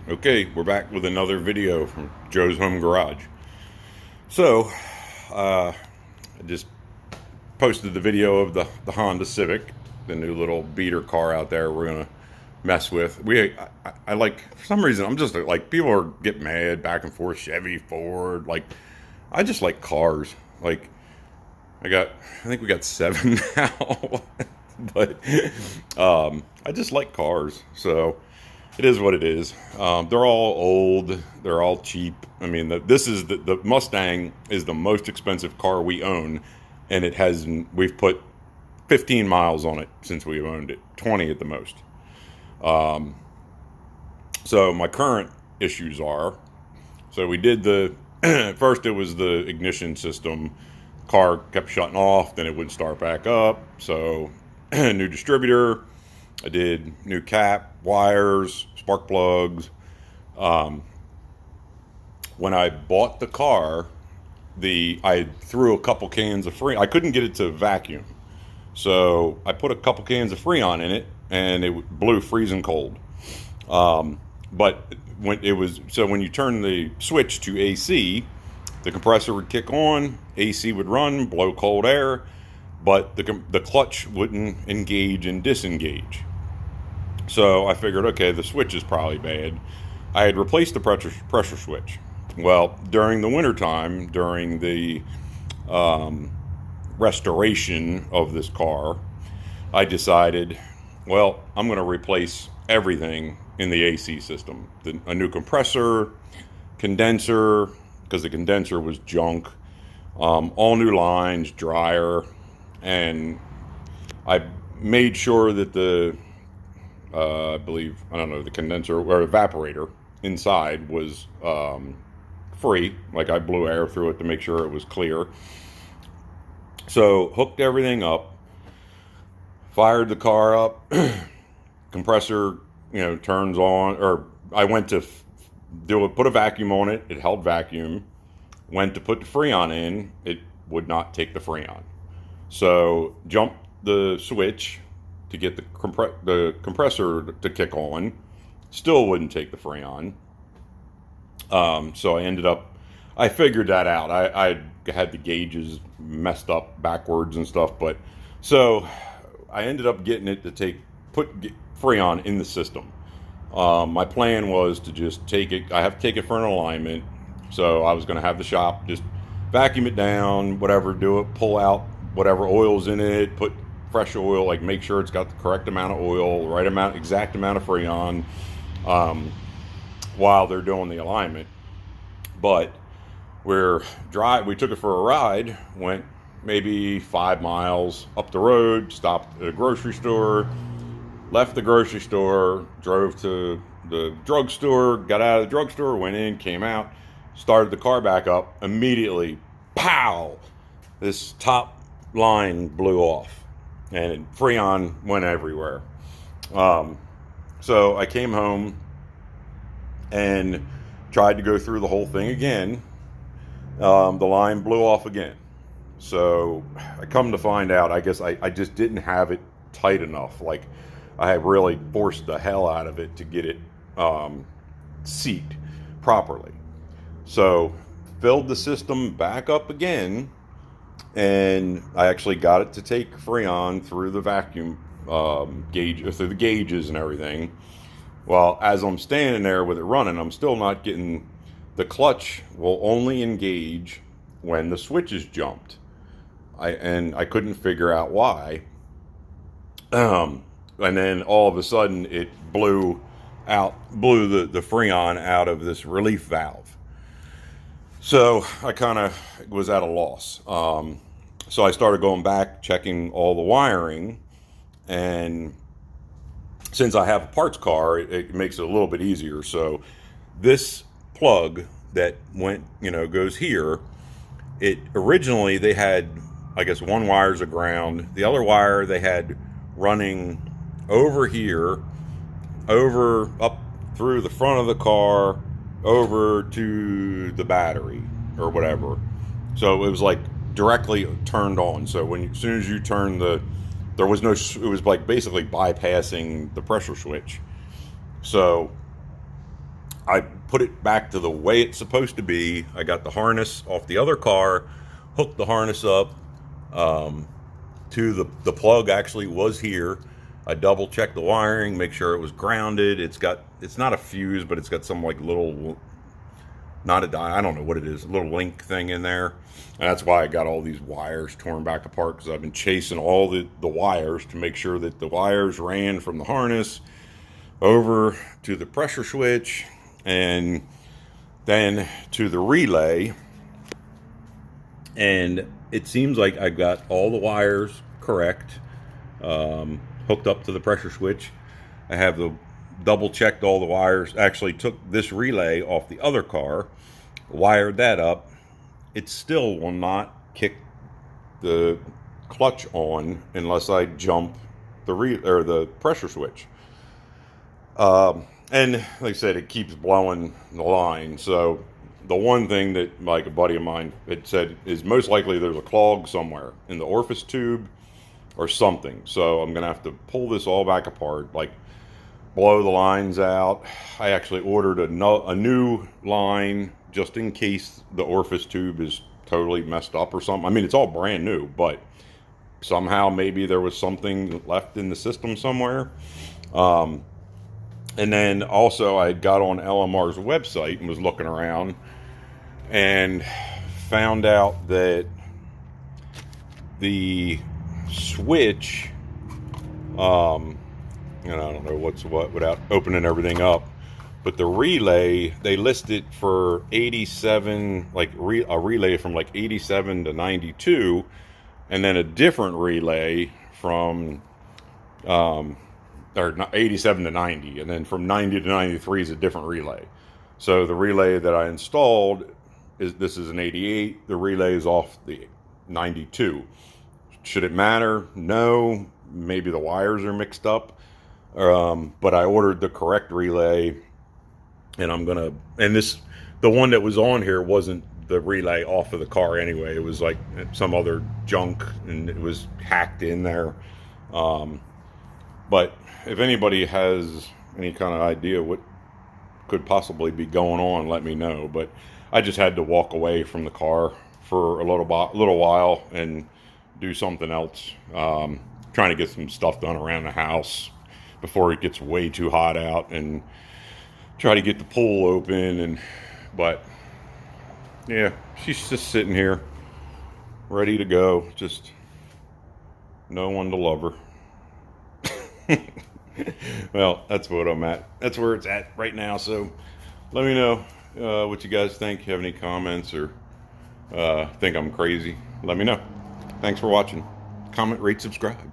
Okay, we're back with another video from Joe's Home Garage. So, I just posted the video of the Honda Civic, the new little beater car out there we're gonna mess with. I like, for some reason, I'm just like, people are get mad back and forth, Chevy, Ford, like, I just like cars. Like, I think we got seven now, but I just like cars. So it is what it is. They're all old. They're all cheap. I mean, the Mustang is the most expensive car we own, and we've put 15 miles on it since we've owned it, 20 at the most. So my current issues are, so we did first it was the ignition system. Car kept shutting off, then it wouldn't start back up. So new distributor. I did new cap, wires, spark plugs. When I bought the car, I threw a couple cans of Freon. I couldn't get it to vacuum, so I put a couple cans of Freon in it, and it blew freezing cold. But when you turn the switch to AC, the compressor would kick on, AC would run, blow cold air, but the clutch wouldn't engage and disengage. So I figured, okay, the switch is probably bad. I had replaced the pressure switch. Well, during the wintertime, during the restoration of this car, I decided, well, I'm going to replace everything in the AC system. A new compressor, condenser, because the condenser was junk, all new lines, dryer, and I made sure that I don't know, the condenser or evaporator inside was free. Like, I blew air through it to make sure it was clear. So hooked everything up, fired the car up, compressor, turns on, or I went to put a vacuum on it. It held vacuum. Went to put the Freon in. It would not take the Freon. So jumped the switch to get the compressor to kick on. Still wouldn't take the Freon. So I figured that out. I had the gauges messed up backwards and stuff, but so I ended up getting it to put Freon in the system. My plan was to just take it. I have to take it for an alignment. So I was going to have the shop just vacuum it down, whatever, pull out whatever oil's in it, put fresh oil, like make sure it's got the correct amount of oil, exact amount of Freon, while they're doing the alignment. But we took it for a ride, went maybe 5 miles up the road, stopped at a grocery store, left the grocery store, drove to the drugstore, got out of the drugstore, went in, came out, started the car back up. Immediately, pow! This top line blew off, and Freon went everywhere. So I came home and tried to go through the whole thing again. The line blew off again. So I come to find out, I guess I just didn't have it tight enough. Like, I had really forced the hell out of it to get it seated properly. So filled the system back up again, and I actually got it to take Freon through the vacuum gauge, through the gauges and everything. Well, as I'm standing there with it running, I'm still not getting, the clutch will only engage when the switch is jumped. I couldn't figure out why. And then all of a sudden it blew the Freon out of this relief valve. So I kind of was at a loss. So I started going back, checking all the wiring, and since I have a parts car, it makes it a little bit easier. So this plug that goes here, originally they had, I guess, one wire's a ground. The other wire they had running over here, up through the front of the car, over to the battery or whatever. So it was like directly turned on. So as soon as you turn there was no, it was like basically bypassing the pressure switch. So I put it back to the way it's supposed to be. I got the harness off the other car, hooked the harness up to the plug. Actually was here. I double checked the wiring, make sure it was grounded. It's not a fuse, but it's got some like little, not a die, I don't know what it is, a little link thing in there. And that's why I got all these wires torn back apart, because I've been chasing all the wires to make sure that the wires ran from the harness over to the pressure switch and then to the relay. And it seems like I got all the wires correct, hooked up to the pressure switch. I have the double checked all the wires, actually took this relay off the other car, wired that up. It still will not kick the clutch on unless I jump the pressure switch. And like I said, it keeps blowing the line. So the one thing that like a buddy of mine had said is most likely there's a clog somewhere in the orifice tube or something. So I'm going to have to pull this all back apart, like blow the lines out. I actually ordered a new line just in case the orifice tube is totally messed up or something. I mean, it's all brand new, but somehow maybe there was something left in the system somewhere. And then also I got on LMR's website and was looking around and found out that the switch, and I don't know what's what without opening everything up, but the relay, they listed for 87, like a relay from like 87 to 92, and then a different relay from or 87 to 90, and then from 90 to 93 is a different relay. So the relay that I installed this is an 88. The relay is off the 92. Should it matter? No. Maybe the wires are mixed up. But I ordered the correct relay, and the one that was on here wasn't the relay off of the car anyway. It was like some other junk, and it was hacked in there. But if anybody has any kind of idea what could possibly be going on, let me know. But I just had to walk away from the car for a little while and do something else. Trying to get some stuff done around the house before it gets way too hot out, and try to get the pool open. But yeah, she's just sitting here ready to go. Just no one to love her. Well, that's what I'm at. That's where it's at right now. So let me know what you guys think. Have any comments or think I'm crazy? Let me know. Thanks for watching. Comment, rate, subscribe.